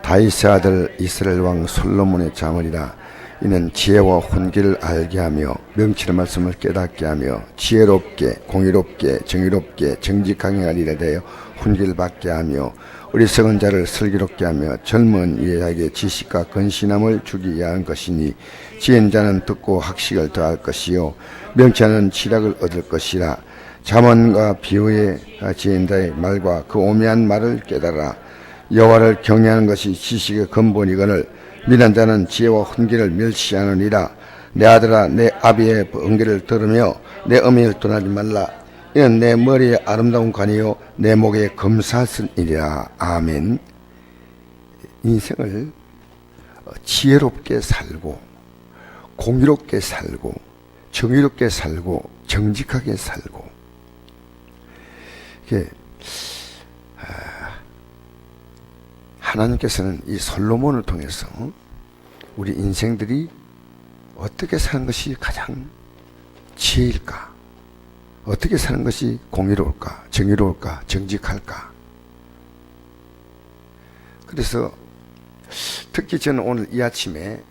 다윗의 아들 이스라엘 왕 솔로몬의 자문이라. 이는 지혜와 훈계를 알게 하며 명철의 말씀을 깨닫게 하며 지혜롭게 공의롭게 정의롭게 정직하게 하리라 되어 훈계를 받게 하며 어리석은 자를 슬기롭게 하며 젊은 이에게 지식과 근신함을 주기 위한 것이니, 지혜인 자는 듣고 학식을 더할 것이요 명철은 지략을 얻을 것이라. 잠언과 비유의 지혜인 자의 말과 그 오묘한 말을 깨달아. 여호와를 경외하는 것이 지식의 근본이거늘 미련한 자는 지혜와 훈계를 멸시하느니라. 내 아들아, 내 아비의 은혜를 들으며 내 어미를 떠나지 말라. 이는 내 머리에 아름다운 관이요 내 목에 금사슬이라. 아멘. 인생을 지혜롭게 살고 공의롭게 살고 정의롭게 살고 정직하게 살고, 이게 하나님께서는 이 솔로몬을 통해서 우리 인생들이 어떻게 사는 것이 가장 지혜일까, 어떻게 사는 것이 공의로울까, 정의로울까, 정직할까. 그래서 특히 저는 오늘 이 아침에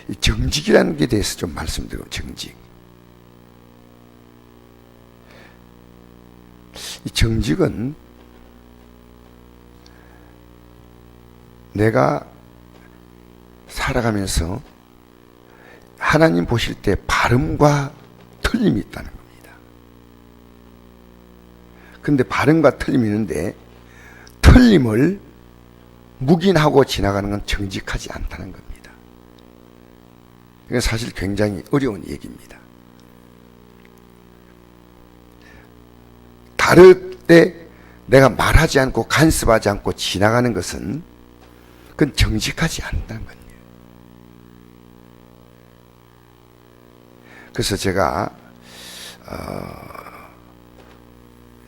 이 정직이라는 게 대해서 좀 말씀드리고, 정직. 이 정직은 내가 살아가면서 하나님 보실 때 바름과 틀림이 있다는 겁니다. 근데 바름과 틀림이 있는데 틀림을 묵인하고 지나가는 건 정직하지 않다는 겁니다. 이건 사실 굉장히 어려운 얘기입니다. 다를 때 내가 말하지 않고 간섭하지 않고 지나가는 것은 그건 정직하지 않다는 거예요. 그래서 제가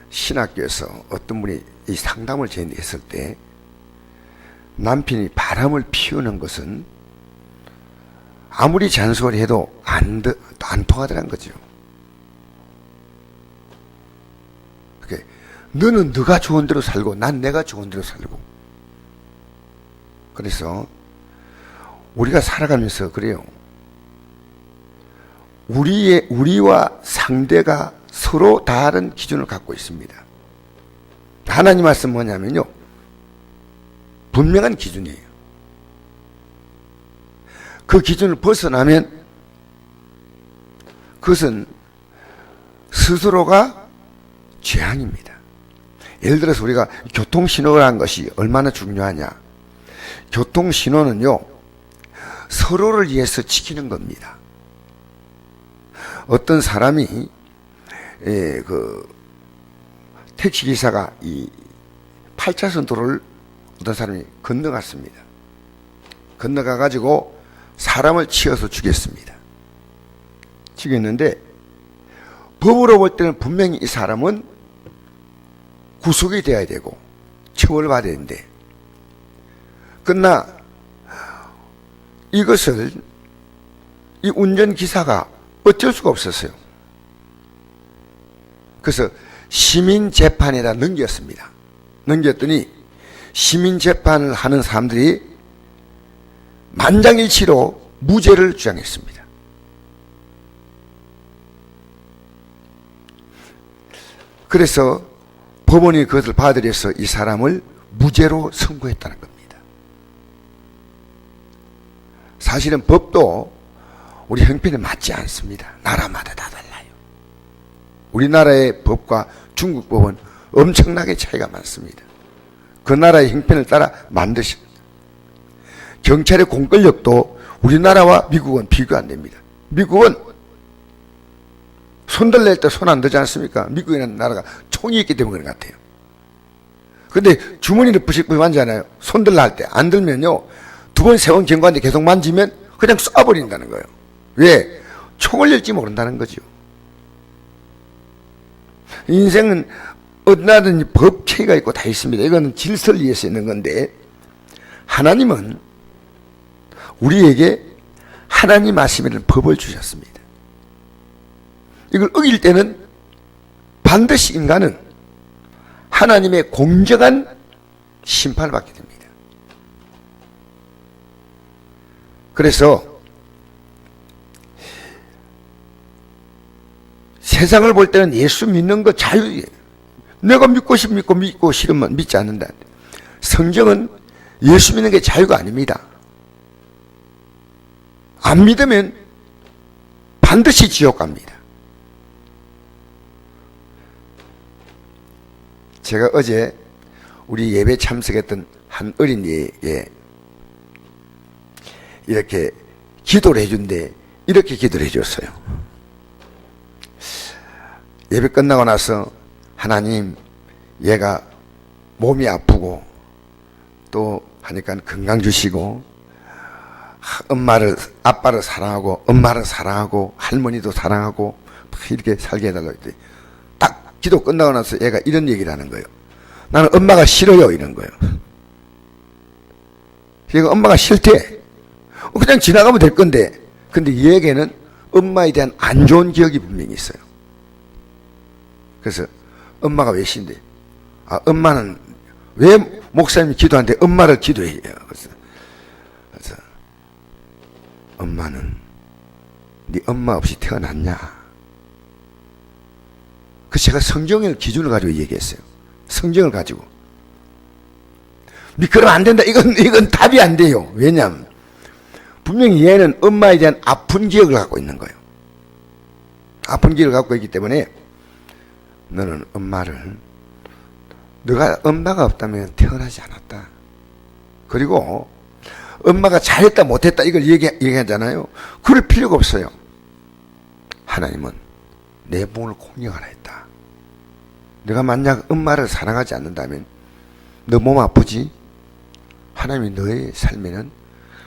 신학교에서 어떤 분이 이 상담을 저희한테 했을 때, 남편이 바람을 피우는 것은 아무리 잔소리해도 안 통하더란 거죠. 그게 너는 네가 좋은 대로 살고 난 내가 좋은 대로 살고. 그래서 우리가 살아가면서 그래요. 우리와 상대가 서로 다른 기준을 갖고 있습니다. 하나님 말씀 뭐냐면요, 분명한 기준이에요. 그 기준을 벗어나면 그것은 스스로가 재앙입니다. 예를 들어서 우리가 교통신호라는 것이 얼마나 중요하냐. 교통신호는요, 서로를 위해서 지키는 겁니다. 어떤 사람이 택시기사가 이 8차선 도로를 어떤 사람이 건너갔습니다. 건너가가지고 사람을 치어서 죽였습니다. 죽였는데 법으로 볼 때는 분명히 이 사람은 구속이 돼야 되고 처벌받아야 되는데, 그러나 이것을 이 운전기사가 어쩔 수가 없었어요. 그래서 시민재판에다 넘겼습니다. 넘겼더니 시민재판을 하는 사람들이 만장일치로 무죄를 주장했습니다. 그래서 법원이 그것을 받아들여서 이 사람을 무죄로 선고했다는 겁니다. 사실은 법도 우리 형편에 맞지 않습니다. 나라마다 다 달라요. 우리나라의 법과 중국 법은 엄청나게 차이가 많습니다. 그 나라의 형편을 따라 만드십니다. 경찰의 공권력도 우리나라와 미국은 비교 안 됩니다. 미국은 손들 낼 때 손 안 들지 않습니까? 미국이라는 나라가 총이 있기 때문에 그런 것 같아요. 근데 주머니를 부식부식 만지잖아요. 손들 날 때 안 들면요, 두 번, 세 번 경고하는데 계속 만지면 그냥 쏴버린다는 거예요. 왜? 총을 낼지 모른다는 거죠. 인생은 어디나든 법체가 있고 다 있습니다. 이거는 질서를 위해서 있는 건데, 하나님은 우리에게 하나님 말씀이라는 법을 주셨습니다. 이걸 어길 때는 반드시 인간은 하나님의 공정한 심판을 받게 됩니다. 그래서 세상을 볼 때는 예수 믿는 거 자유예요. 내가 믿고 싶으면 믿고 싫으면 믿지 않는다. 성경은 예수 믿는 게 자유가 아닙니다. 안 믿으면 반드시 지옥 갑니다. 제가 어제 우리 예배 참석했던 한 어린이에게 이렇게 기도를 해준대. 이렇게 기도를 해줬어요. 예배 끝나고 나서 하나님, 얘가 몸이 아프고 또 하니까 건강 주시고 엄마를, 아빠를 사랑하고 엄마를 사랑하고 할머니도 사랑하고 이렇게 살게 해달라고 했더니 딱 기도 끝나고 나서 얘가 이런 얘기를 하는 거예요. 나는 엄마가 싫어요. 이런 거예요. 얘가 엄마가 싫대. 그냥 지나가면 될 건데. 근데 얘에게는 엄마에 대한 안 좋은 기억이 분명히 있어요. 그래서 엄마가 왜 싫은데? 아, 엄마는 왜 목사님이 기도하는데 엄마를 기도해요. 그래서 엄마는 네 엄마 없이 태어났냐? 그 제가 성경을 기준을 가지고 얘기했어요. 성경을 가지고. 그러면 안 된다. 이건 답이 안 돼요. 왜냐하면 분명히 얘는 엄마에 대한 아픈 기억을 갖고 있는 거예요. 아픈 기억을 갖고 있기 때문에 너는 엄마를, 너가 엄마가 없다면 태어나지 않았다. 그리고 엄마가 잘했다 못했다 이걸 얘기하잖아요. 그럴 필요가 없어요. 하나님은 내 몸을 공경하라 했다. 내가 만약 엄마를 사랑하지 않는다면 너 몸 아프지? 하나님이 너의 삶에는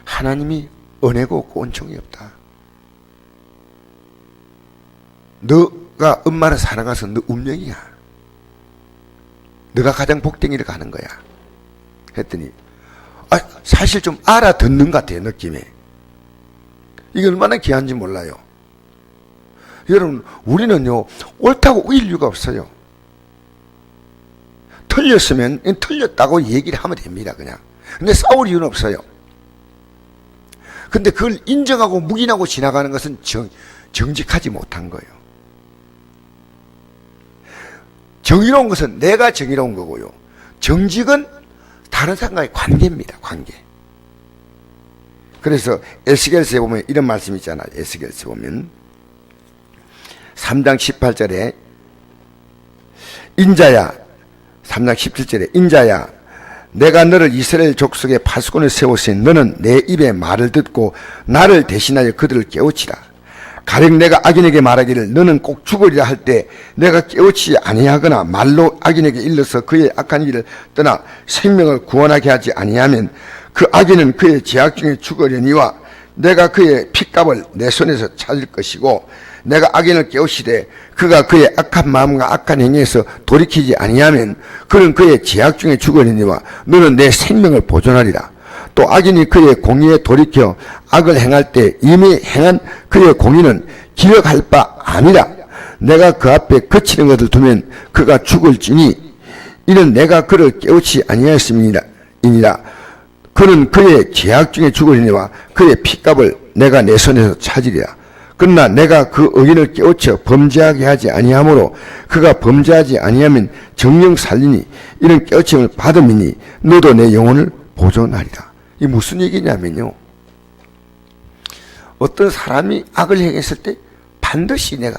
하나님이 은혜가 없고 은총이 없다. 너가 엄마를 사랑해서 너 운명이야. 너가 가장 복된 길을 가는 거야. 했더니 사실 좀 알아듣는 것 같아요. 느낌에. 이게 얼마나 귀한지 몰라요. 여러분, 우리는요 옳다고 우길 이유가 없어요. 틀렸으면 틀렸다고 얘기를 하면 됩니다. 그냥. 근데 싸울 이유는 없어요. 근데 그걸 인정하고 묵인하고 지나가는 것은 정직하지 못한 거예요. 정의로운 것은 내가 정의로운 거고요. 정직은 다른 사람과의 관계입니다. 관계. 그래서 에스겔서에 보면 이런 말씀이 있잖아요. 에스겔서에 보면 3장 18절에 인자야, 3장 17절에 인자야, 내가 너를 이스라엘 족속의 파수꾼을 세웠으니 너는 내 입의 말을 듣고 나를 대신하여 그들을 깨우치라. 가령 내가 악인에게 말하기를 너는 꼭 죽으리라 할 때 내가 깨우치지 아니하거나 말로 악인에게 일러서 그의 악한 길을 떠나 생명을 구원하게 하지 아니하면 그 악인은 그의 죄악 중에 죽으려니와 내가 그의 핏값을 내 손에서 찾을 것이고 내가 악인을 깨우치되 그가 그의 악한 마음과 악한 행위에서 돌이키지 아니하면 그는 그의 죄악 중에 죽으려니와 너는 내 생명을 보존하리라. 또 악인이 그의 공의에 돌이켜 악을 행할 때 이미 행한 그의 공의는 기억할 바 아니라 내가 그 앞에 그치는 것을 두면 그가 죽을지니 이는 내가 그를 깨우치 아니하였음이니라. 그는 그의 죄악 중에 죽으리니와 그의 핏값을 내가 내 손에서 찾으리라. 그러나 내가 그 의인을 깨우쳐 범죄하게 하지 아니하므로 그가 범죄하지 아니하면 정령 살리니 이런 깨우침을 받음이니 너도 내 영혼을 보존하리라. 이 무슨 얘기냐면요, 어떤 사람이 악을 행했을 때 반드시 내가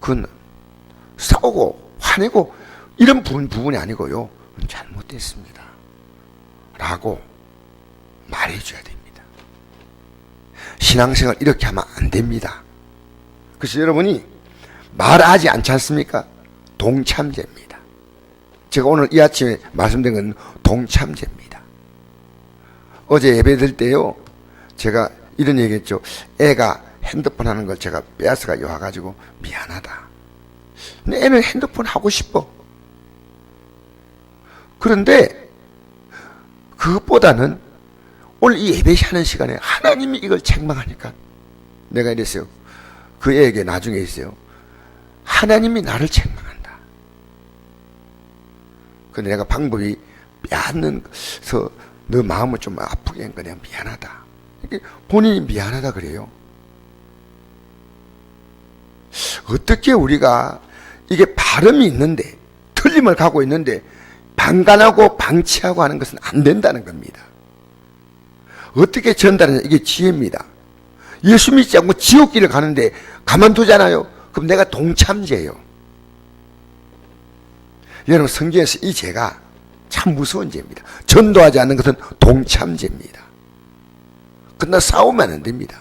그건 싸우고 화내고 이런 부분이 아니고요, 잘못됐습니다 라고 말해줘야 됩니다. 신앙생활 이렇게 하면 안 됩니다. 그래서 여러분이 말하지 않지 않습니까? 동참제입니다. 제가 오늘 이 아침에 말씀드린 건 동참제입니다. 어제 예배 드릴 때요, 제가 이런 얘기 했죠. 애가 핸드폰 하는 걸 제가 빼앗아가 와가지고 미안하다. 근데 애는 핸드폰 하고 싶어. 그런데 그것보다는 오늘 이 예배 하는 시간에 하나님이 이걸 책망하니까 내가 이랬어요. 그 애에게 나중에 있어요. 하나님이 나를 책망한다. 근데 내가 방법이 빼앗는서 너 마음을 좀 아프게 한 거냐, 미안하다. 본인이 미안하다 그래요. 어떻게 우리가 이게 발음이 있는데 틀림을 갖고 있는데 방관하고 방치하고 하는 것은 안 된다는 겁니다. 어떻게 전달하냐, 이게 지혜입니다. 예수 믿지 않고 지옥길을 가는데 가만두잖아요. 그럼 내가 동참죄예요. 여러분, 성경에서 이 죄가 참 무서운 죄입니다. 전도하지 않는 것은 동참죄입니다. 그러나 싸우면 안 됩니다.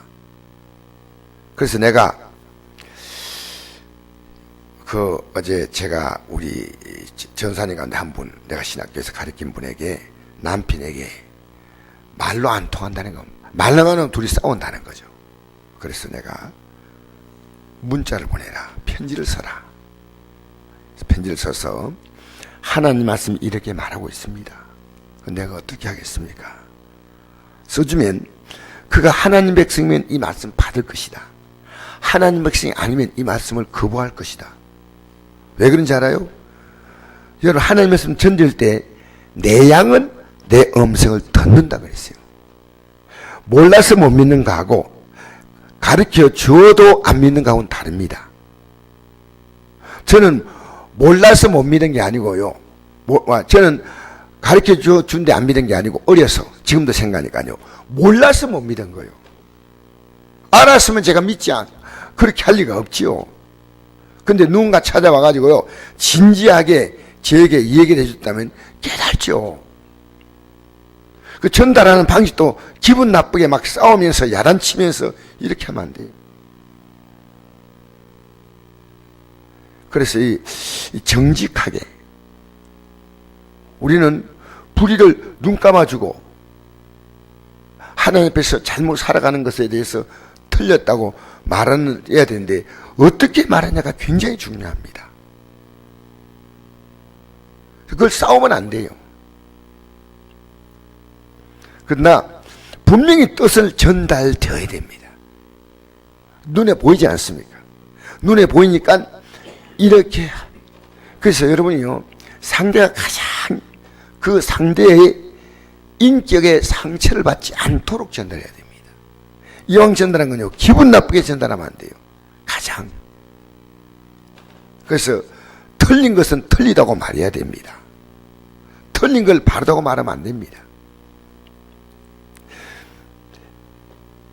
그래서 내가 어제 제가 우리 전사님 가운데 한 분, 내가 신학교에서 가르친 분에게, 남편에게 말로 안 통한다는 거, 말로만 하면 둘이 싸운다는 거죠. 그래서 내가 문자를 보내라, 편지를 써라. 편지를 써서 하나님 말씀이 이렇게 말하고 있습니다. 내가 어떻게 하겠습니까? 써주면 그가 하나님 백성이면 이 말씀 받을 것이다. 하나님 백성이 아니면 이 말씀을 거부할 것이다. 왜 그런지 알아요? 여러분, 하나님 말씀 전할 때 내 양은 내 음성을 듣는다 그랬어요. 몰라서 못 믿는 거하고 가르쳐 주어도 안 믿는 거하고는 다릅니다. 저는 몰라서 못 믿은 게 아니고요. 저는 가르쳐 준데 안 믿은 게 아니고, 어려서, 지금도 생각하니까요, 몰라서 못 믿은 거예요. 알았으면 제가 믿지 그렇게 할 리가 없지요. 근데 누군가 찾아와가지고요, 진지하게 저에게 이 얘기를 해줬다면 깨달죠. 그 전달하는 방식도 기분 나쁘게 막 싸우면서 야단치면서 이렇게 하면 안 돼요. 그래서 이 정직하게 우리는 불의를 눈 감아주고 하나님 앞에서 잘못 살아가는 것에 대해서 틀렸다고 말은 해야 되는데, 어떻게 말하냐가 굉장히 중요합니다. 그걸 싸우면 안 돼요. 그러나 분명히 뜻을 전달되어야 됩니다. 눈에 보이지 않습니까? 눈에 보이니까 이렇게. 그래서 여러분이요, 상대가 가장 그 상대의 인격의 상처를 받지 않도록 전달해야 됩니다. 이왕 전달한 건요, 기분 나쁘게 전달하면 안 돼요. 가장. 그래서 틀린 것은 틀리다고 말해야 됩니다. 틀린 걸 바르다고 말하면 안 됩니다.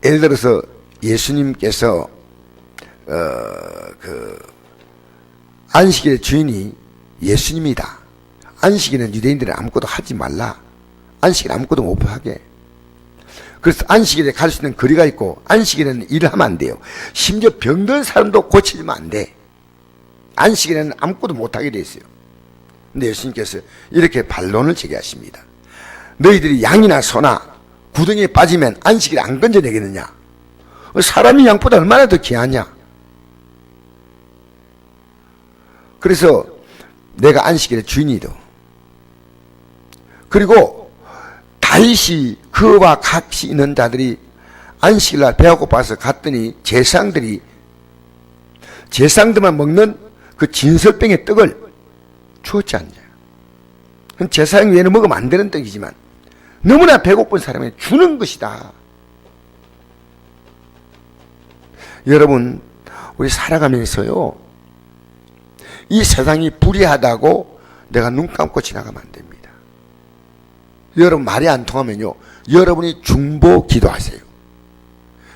예를 들어서 예수님께서 안식일의 주인이 예수님이다. 안식일은 유대인들은 아무것도 하지 말라. 안식일 아무것도 못 하게. 그래서 안식일에 갈 수 있는 거리가 있고, 안식일에는 일을 하면 안 돼요. 심지어 병든 사람도 고치면 안 돼. 안식일에는 아무것도 못 하게 돼 있어요. 근데 예수님께서 이렇게 반론을 제기하십니다. 너희들이 양이나 소나 구덩이에 빠지면 안식일에 안 건져내겠느냐? 사람이 양보다 얼마나 더 귀하냐? 그래서 내가 안식일의 주인이다. 그리고 다윗이 그와 같이 있는 자들이 안식일날 배가 고파서 갔더니 제상들만 먹는 그 진설병의 떡을 주었지 않냐. 그건 제사장 외에는 먹으면 안 되는 떡이지만 너무나 배고픈 사람에게 주는 것이다. 여러분, 우리 살아가면서요, 이 세상이 불의하다고 내가 눈 감고 지나가면 안 됩니다. 여러분 말이 안 통하면요, 여러분이 중보 기도하세요.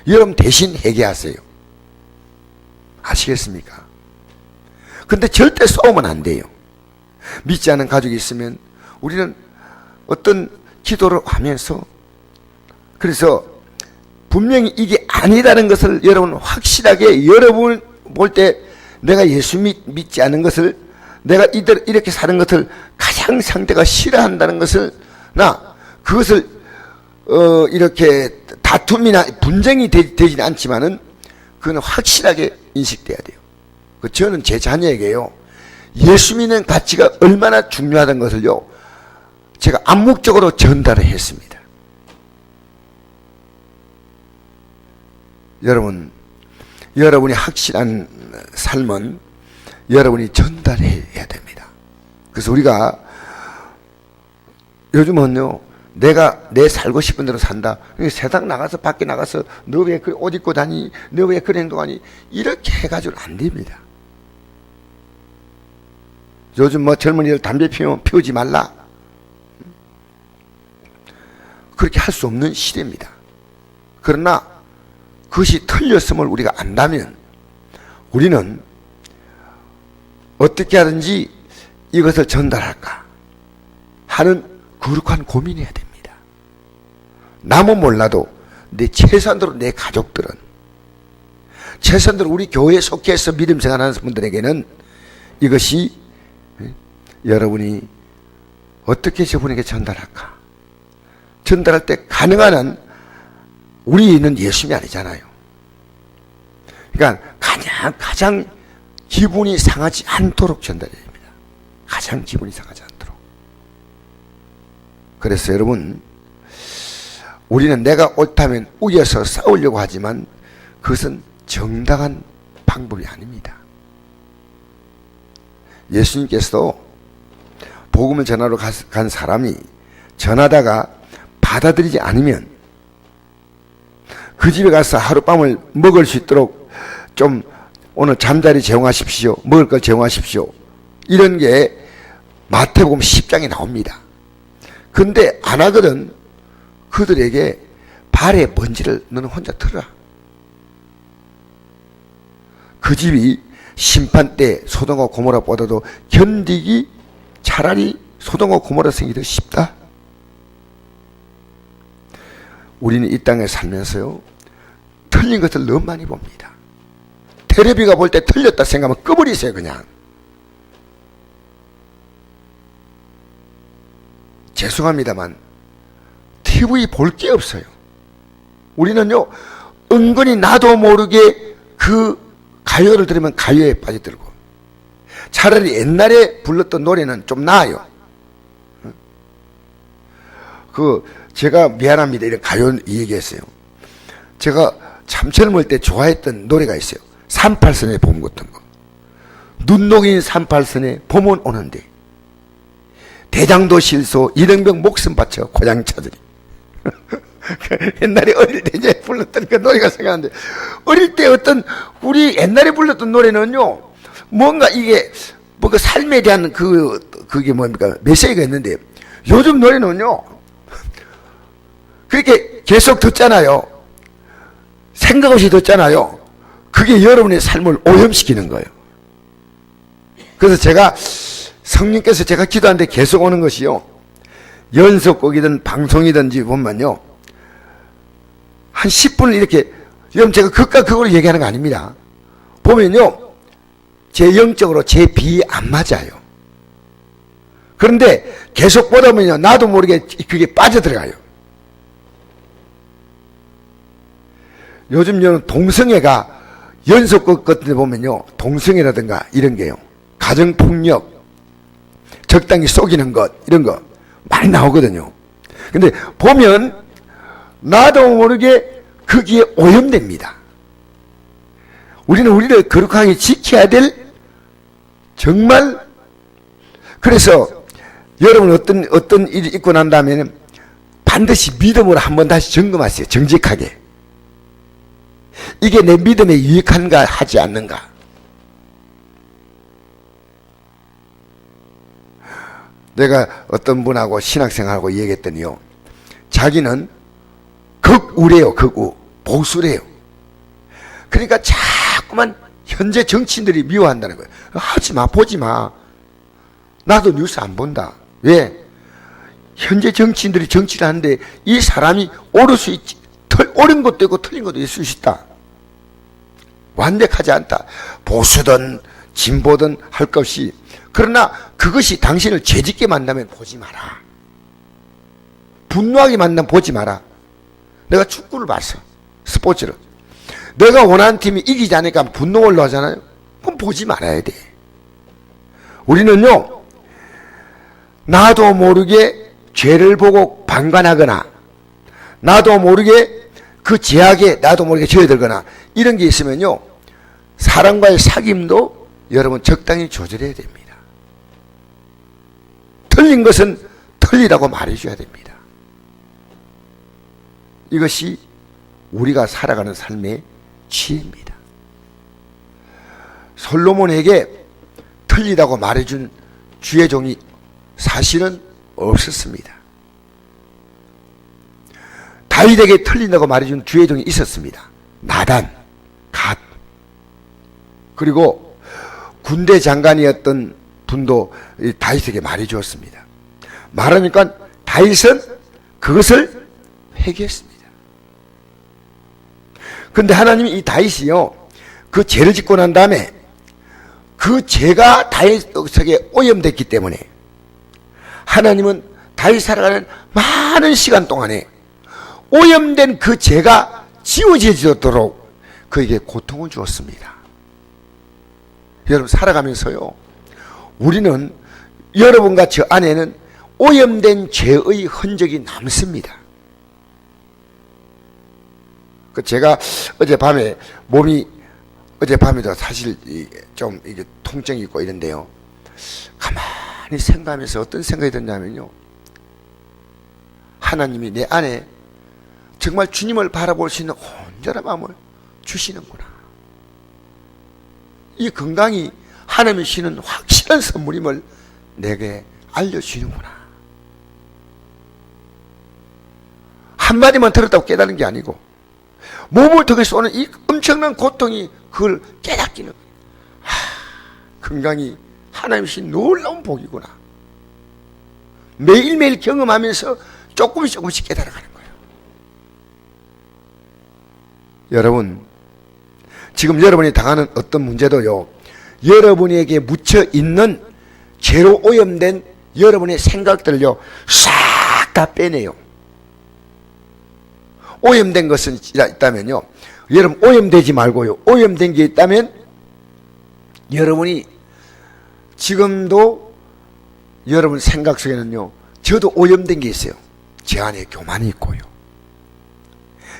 여러분 대신 회개하세요. 아시겠습니까? 근데 절대 싸우면 안 돼요. 믿지 않은 가족이 있으면 우리는 어떤 기도를 하면서, 그래서 분명히 이게 아니다는 것을 여러분 확실하게, 여러분 볼 때 내가 예수 믿지 않은 것을, 내가 이렇게 사는 것을 가장 상대가 싫어한다는 것을, 그것을 이렇게 다툼이나 분쟁이 되지는 않지만은 그건 확실하게 인식돼야 돼요. 저는 제 자녀에게요, 예수 믿는 가치가 얼마나 중요하다는 것을요, 제가 암묵적으로 전달을 했습니다. 여러분이 확실한 삶은 여러분이 전달해야 됩니다. 그래서 우리가 요즘은요, 내가 내 살고 싶은 대로 산다. 세상 나가서 밖에 나가서 너 왜 그 옷 입고 다니? 너 왜 그런 행동하니? 이렇게 해가지고는 안 됩니다. 요즘 뭐 젊은이들 담배 피우면 피우지 말라. 그렇게 할 수 없는 시대입니다. 그러나 그것이 틀렸음을 우리가 안다면 우리는 어떻게 하든지 이것을 전달할까 하는 거룩한 고민해야 됩니다. 남은 몰라도 내 최선으로 내 가족들은, 최선으로 우리 교회에 속해서 믿음 생활하는 분들에게는 이것이 여러분이 어떻게 저분에게 전달할까? 전달할 때 가능한 한 우리는 예수님이 아니잖아요. 그러니까 가장 기분이 상하지 않도록 전달해야 됩니다. 가장 기분이 상하지 않도록. 그래서 여러분, 우리는 내가 옳다면 우겨서 싸우려고 하지만 그것은 정당한 방법이 아닙니다. 예수님께서도 복음을 전하러 간 사람이 전하다가 받아들이지 않으면 그 집에 가서 하룻밤을 먹을 수 있도록 좀 오늘 잠자리 제공하십시오. 먹을 걸 제공하십시오. 이런 게 마태복음 10장에 나옵니다. 근데 안 하거든. 그들에게 발에 먼지를 너는 혼자 털어라. 그 집이 심판 때 소돔과 고모라보다도 견디기 차라리 소돔과 고모라 생이 더 쉽다. 우리는 이 땅에 살면서요, 틀린 것을 너무 많이 봅니다. 테레비가 볼 때 틀렸다 생각하면 꺼버리세요, 그냥. 죄송합니다만 TV 볼 게 없어요. 우리는요, 은근히 나도 모르게 그 가요를 들으면 가요에 빠져들고, 차라리 옛날에 불렀던 노래는 좀 나아요. 제가 미안합니다, 이런 가요 얘기했어요. 제가 참 젊을 때 좋아했던 노래가 있어요. 38선의 봄 같은 거. 눈 녹인 38선에 봄은 오는데 대장도 실소 이등병 목숨 바쳐 고향 찾으리. 옛날에 어릴 때 이제 불렀던 그 노래가 생각나는데, 어릴 때 어떤 우리 옛날에 불렀던 노래는요, 뭔가 이게 뭔가 삶에 대한 그게 뭡니까 메시지가 있는데, 요즘 노래는요 그렇게 계속 듣잖아요. 생각 없이 듣잖아요. 그게 여러분의 삶을 오염시키는 거예요. 그래서 제가 성령께서 제가 기도하는데 계속 오는 것이요, 연속곡이든 방송이든지 보면요, 한 10분을 이렇게, 여러분 제가 그까 그걸 얘기하는 거 아닙니다. 보면요, 제 영적으로 제 비에 안 맞아요. 그런데 계속 보다 보면요, 나도 모르게 그게 빠져들어가요. 요즘 여러분 동성애가 연속곡 같은 데 보면요, 동성애라든가 이런 게요, 가정폭력, 적당히 속이는 것, 이런 거 많이 나오거든요. 근데 보면 나도 모르게 거기에 오염됩니다. 우리는 우리를 거룩하게 지켜야 될, 정말, 그래서 여러분 어떤 일이 있고 난 다음에는 반드시 믿음으로 한번 다시 점검하세요. 정직하게. 이게 내 믿음에 유익한가 하지 않는가. 내가 어떤 분하고 신학생하고 얘기했더니요, 자기는 극우래요. 극우. 보수래요. 그러니까 자꾸만 현재 정치인들이 미워한다는 거예요. 하지마, 보지마. 나도 뉴스 안 본다. 왜? 현재 정치인들이 정치를 하는데 이 사람이 옳을 수 있지, 옳은 것도 있고 틀린 것도 있을 수 있다. 완벽하지 않다. 보수든 진보든 할 것 없이. 그러나 그것이 당신을 죄짓게 만나면 보지 마라. 분노하게 만나면 보지 마라. 내가 축구를 봤어. 스포츠를. 내가 원하는 팀이 이기지 않으니까 분노 올라오잖아요. 그럼 보지 말아야 돼. 우리는요, 나도 모르게 죄를 보고 방관하거나, 나도 모르게 그 제약에 나도 모르게 젖어들거나 이런 게 있으면요, 사람과의 사귐도 여러분 적당히 조절해야 됩니다. 틀린 것은 틀리다고 말해줘야 됩니다. 이것이 우리가 살아가는 삶의 지혜입니다. 솔로몬에게 틀리다고 말해준 주의 종이 사실은 없었습니다. 다윗에게 틀린다고 말해준 주의 종이 있었습니다. 나단, 갓. 그리고 군대 장관이었던 분도 다윗에게 말해주었습니다. 말하니까 다윗은 그것을 회개했습니다. 그런데 하나님이 이 다윗이요, 그 죄를 짓고 난 다음에 그 죄가 다윗에게 오염됐기 때문에 하나님은 다윗이 살아가는 많은 시간 동안에 오염된 그 죄가 지워지도록 그에게 고통을 주었습니다. 여러분, 살아가면서요, 우리는, 여러분과 저 안에는 오염된 죄의 흔적이 남습니다. 제가 어젯밤에 몸이, 어젯밤에도 사실 좀 이게 통증이 있고 이런데요, 가만히 생각하면서 어떤 생각이 드냐면요, 하나님이 내 안에 정말 주님을 바라볼 수 있는 온전한 마음을 주시는구나. 이 건강이 하나님이 주시는 확실한 선물임을 내게 알려주시는구나. 한마디만 들었다고 깨달은 게 아니고 몸을 통해서 오는 이 엄청난 고통이 그걸 깨닫기는, 건강이 하나님이 주신 놀라운 복이구나. 매일매일 경험하면서 조금씩 깨달아가는 거예요. 여러분, 지금 여러분이 당하는 어떤 문제도요, 여러분에게 묻혀 있는 죄로 오염된 여러분의 생각들을요, 싹 다 빼내요. 오염된 것은 있다면요, 여러분 오염되지 말고요, 오염된 게 있다면 여러분이 지금도 여러분 생각 속에는요, 저도 오염된 게 있어요. 제 안에 교만이 있고요,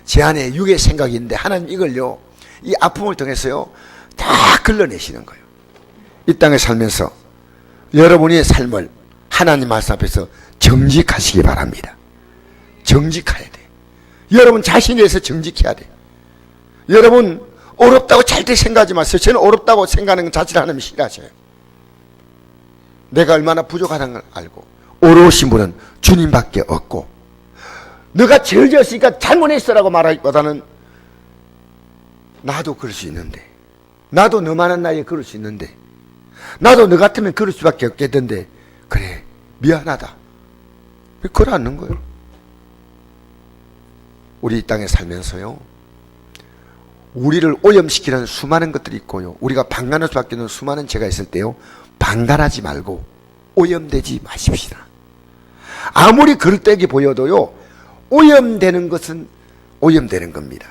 제 안에 육의 생각이 있는데 하나님 이걸요, 이 아픔을 통해서요 다 걸러내시는 거예요. 이 땅에 살면서 여러분의 삶을 하나님 말씀 앞에서 정직하시기 바랍니다. 정직해야 돼. 여러분 자신에 대해서 정직해야 돼. 여러분 어렵다고 절대 생각하지 마세요. 저는 어렵다고 생각하는 건 자체를 하나님이 싫어하셔요. 내가 얼마나 부족하다는 걸 알고, 어려우신 분은 주님밖에 없고, 너가 죄를 지었으니까 잘못했어라고 말하기보다는 나도 그럴 수 있는데, 나도 너만한 나이에 그럴 수 있는데, 나도 너 같으면 그럴 수밖에 없겠던데, 그래 미안하다, 그러는 거예요. 우리 이 땅에 살면서요, 우리를 오염시키는 수많은 것들이 있고요, 우리가 방관할 수밖에 없는 수많은 죄가 있을 때요, 방관하지 말고 오염되지 마십시다. 아무리 그릇되게 보여도요, 오염되는 것은 오염되는 겁니다.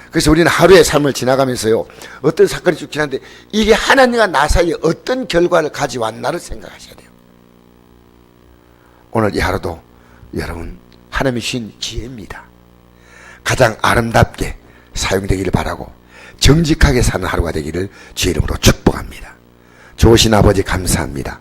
그래서 우리는 하루의 삶을 지나가면서요, 어떤 사건이 쭉 지났는데 이게 하나님과 나 사이에 어떤 결과를 가져왔나를 생각하셔야 돼요. 오늘 이 하루도 여러분 하나님이 주신 지혜입니다. 가장 아름답게 사용되기를 바라고 정직하게 사는 하루가 되기를 주의 이름으로 축복합니다. 좋으신 아버지 감사합니다.